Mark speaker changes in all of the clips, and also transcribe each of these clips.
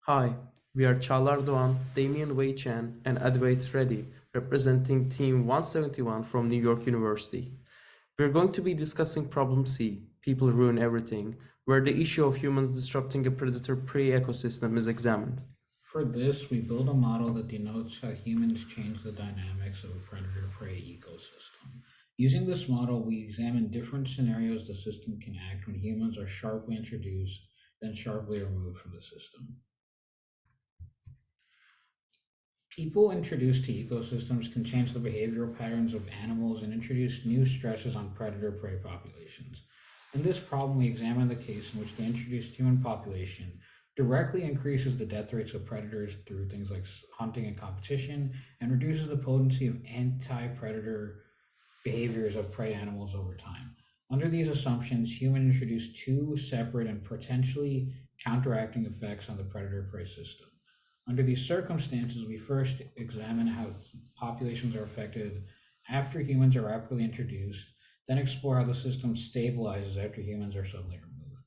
Speaker 1: Hi, we are Caglar, Chen, and Advaith Reddy, representing Team 171 from New York University. We're going to be discussing Problem C, People Ruin Everything, where the issue of humans disrupting a predator-prey ecosystem is examined.
Speaker 2: For this, we build a model that denotes how humans change the dynamics of a predator-prey ecosystem. Using this model, we examine different scenarios the system can act when humans are sharply introduced, then sharply removed from the system. People introduced to ecosystems can change the behavioral patterns of animals and introduce new stresses on predator-prey populations. In this problem, we examine the case in which the introduced human population directly increases the death rates of predators through things like hunting and competition, and reduces the potency of anti-predator behaviors of prey animals over time. Under these assumptions, humans introduce two separate and potentially counteracting effects on the predator-prey system. Under these circumstances, we first examine how populations are affected after humans are rapidly introduced, then explore how the system stabilizes after humans are suddenly removed.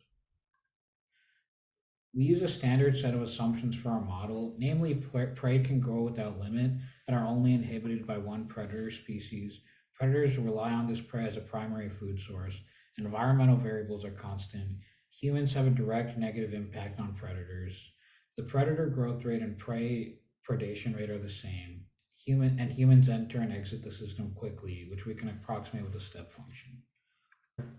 Speaker 2: We use a standard set of assumptions for our model, namely prey can grow without limit and are only inhibited by one predator species. Predators rely on this prey as a primary food source. Environmental variables are constant. Humans have a direct negative impact on predators. The predator growth rate and prey predation rate are the same. Humans enter and exit the system quickly, which we can approximate with a step function.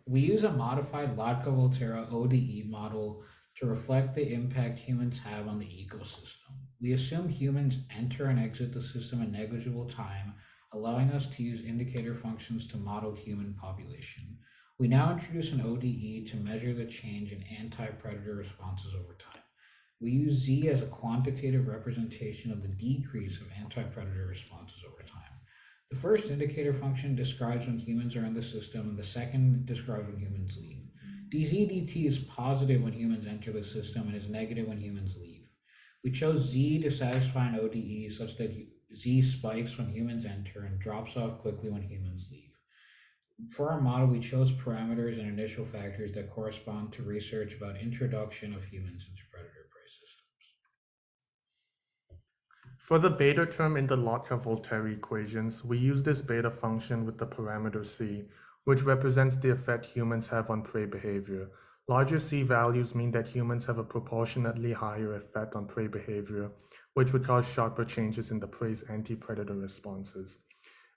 Speaker 2: We use a modified Lotka-Volterra ODE model to reflect the impact humans have on the ecosystem. We assume humans enter and exit the system in negligible time, allowing us to use indicator functions to model human population. We now introduce an ODE to measure the change in anti-predator responses over time. We use Z as a quantitative representation of the decrease of anti-predator responses over time. The first indicator function describes when humans are in the system, and the second describes when humans leave. dz/dt is positive when humans enter the system and is negative when humans leave. We chose Z to satisfy an ODE such that Z spikes when humans enter and drops off quickly when humans leave. For our model, we chose parameters and initial factors that correspond to research about introduction of humans into predator-prey systems.
Speaker 3: For the beta term in the Lotka-Volterra equations, we use this beta function with the parameter c, which represents the effect humans have on prey behavior. Larger c values mean that humans have a proportionately higher effect on prey behavior, which would cause sharper changes in the prey's anti-predator responses.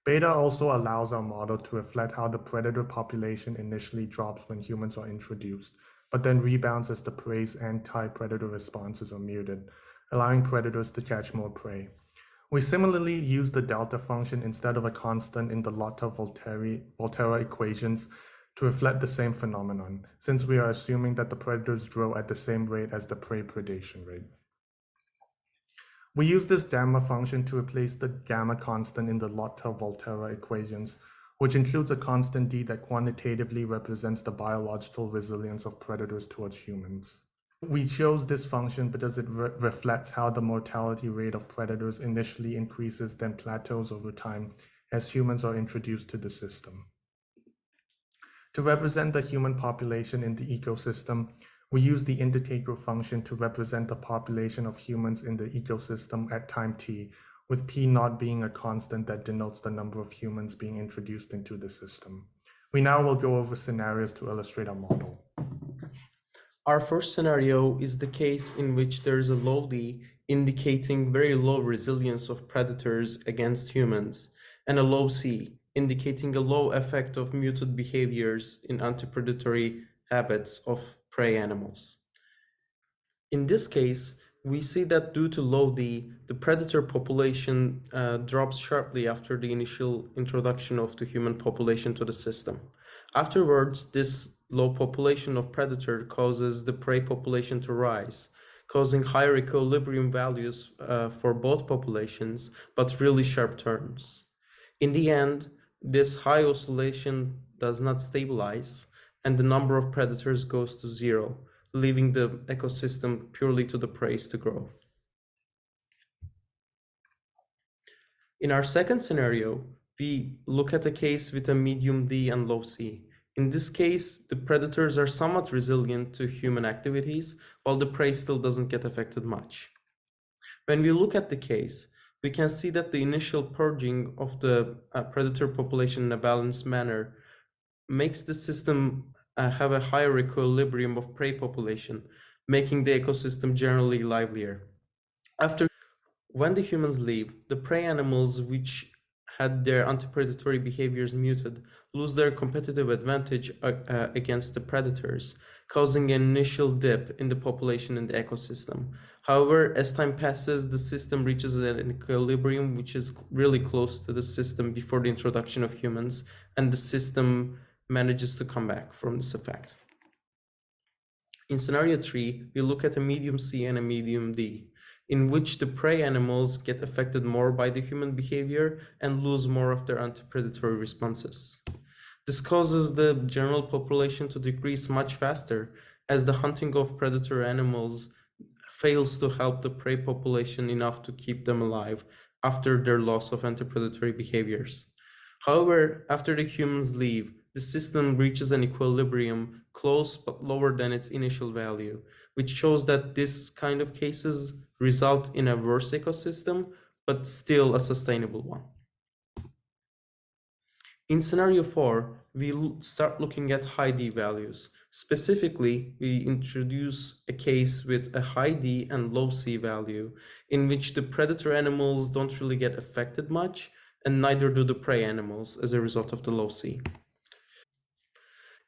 Speaker 3: Beta also allows our model to reflect how the predator population initially drops when humans are introduced, but then rebounds as the prey's anti-predator responses are muted, allowing predators to catch more prey. We similarly use the delta function instead of a constant in the Lotka-Volterra equations to reflect the same phenomenon, since we are assuming that the predators grow at the same rate as the prey predation rate. We use this gamma function to replace the gamma constant in the Lotka-Volterra equations, which includes a constant d that quantitatively represents the biological resilience of predators towards humans. We chose this function because it reflects how the mortality rate of predators initially increases then plateaus over time as humans are introduced to the system. To represent the human population in the ecosystem, we use the indicator function to represent the population of humans in the ecosystem at time t, with p not being a constant that denotes the number of humans being introduced into the system. We now will go over scenarios to illustrate our model.
Speaker 1: Our first scenario is the case in which there is a low D indicating very low resilience of predators against humans, and a low C indicating a low effect of muted behaviors in antipredatory habits of prey animals. In this case, we see that due to low D, the predator population drops sharply after the initial introduction of the human population to the system. Afterwards, this low population of predator causes the prey population to rise, causing higher equilibrium values for both populations, but really sharp turns. In the end, this high oscillation does not stabilize, and the number of predators goes to zero, leaving the ecosystem purely to the prey to grow. In our second scenario, we look at a case with a medium D and low C. In this case, the predators are somewhat resilient to human activities, while the prey still doesn't get affected much. When we look at the case, we can see that the initial purging of the predator population in a balanced manner makes the system have a higher equilibrium of prey population, making the ecosystem generally livelier. When the humans leave, the prey animals which had their anti-predatory behaviors muted lose their competitive advantage against the predators, causing an initial dip in the population in the ecosystem. However, as time passes, the system reaches an equilibrium which is really close to the system before the introduction of humans, and the system manages to come back from this effect. In scenario 3, we look at a medium C and a medium D, in which the prey animals get affected more by the human behavior and lose more of their anti-predatory responses. This causes the general population to decrease much faster, as the hunting of predator animals fails to help the prey population enough to keep them alive after their loss of anti-predatory behaviors. However, after the humans leave, the system reaches an equilibrium close but lower than its initial value, which shows that this kind of cases result in a worse ecosystem, but still a sustainable one. In scenario 4, we start looking at high D values. Specifically, we introduce a case with a high D and low C value, in which the predator animals don't really get affected much, and neither do the prey animals as a result of the low C.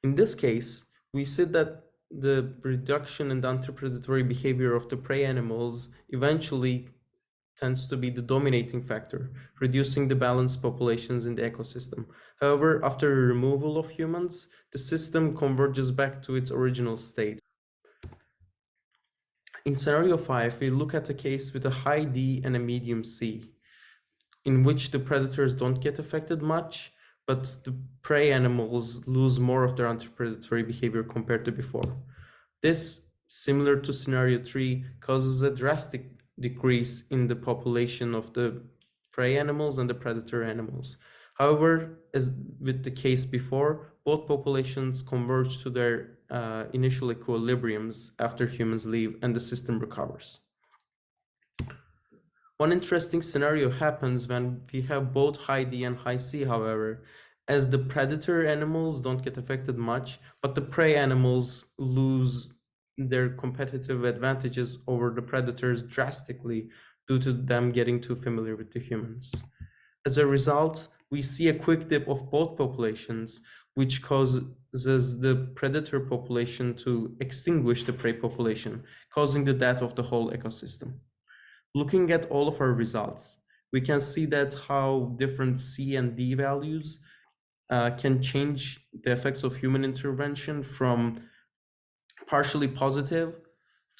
Speaker 1: In this case, we see that the reduction in the anti-predatory behavior of the prey animals eventually tends to be the dominating factor, reducing the balanced populations in the ecosystem. However, after removal of humans, the system converges back to its original state. In scenario 5, we look at a case with a high D and a medium C, in which the predators don't get affected much, but the prey animals lose more of their anti-predatory behavior compared to before. This, similar to scenario 3, causes a drastic decrease in the population of the prey animals and the predator animals. However, as with the case before, both populations converge to their initial equilibriums after humans leave and the system recovers. One interesting scenario happens when we have both high D and high C, however, as the predator animals don't get affected much, but the prey animals lose their competitive advantages over the predators drastically due to them getting too familiar with the humans. As a result, we see a quick dip of both populations, which causes the predator population to extinguish the prey population, causing the death of the whole ecosystem. Looking at all of our results, we can see that how different C and D values can change the effects of human intervention from partially positive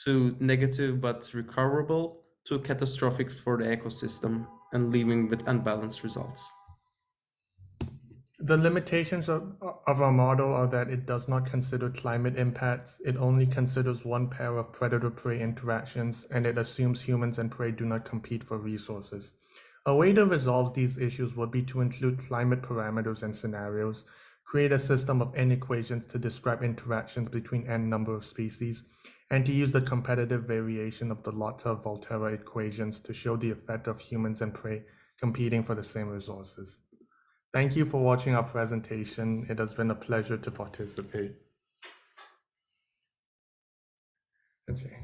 Speaker 1: to negative but recoverable to catastrophic for the ecosystem and leaving with unbalanced results.
Speaker 3: The limitations of our model are that it does not consider climate impacts, it only considers one pair of predator-prey interactions, and it assumes humans and prey do not compete for resources. A way to resolve these issues would be to include climate parameters and scenarios, create a system of n equations to describe interactions between n number of species, and to use the competitive variation of the Lotka-Volterra equations to show the effect of humans and prey competing for the same resources. Thank you for watching our presentation. It has been a pleasure to participate. Okay.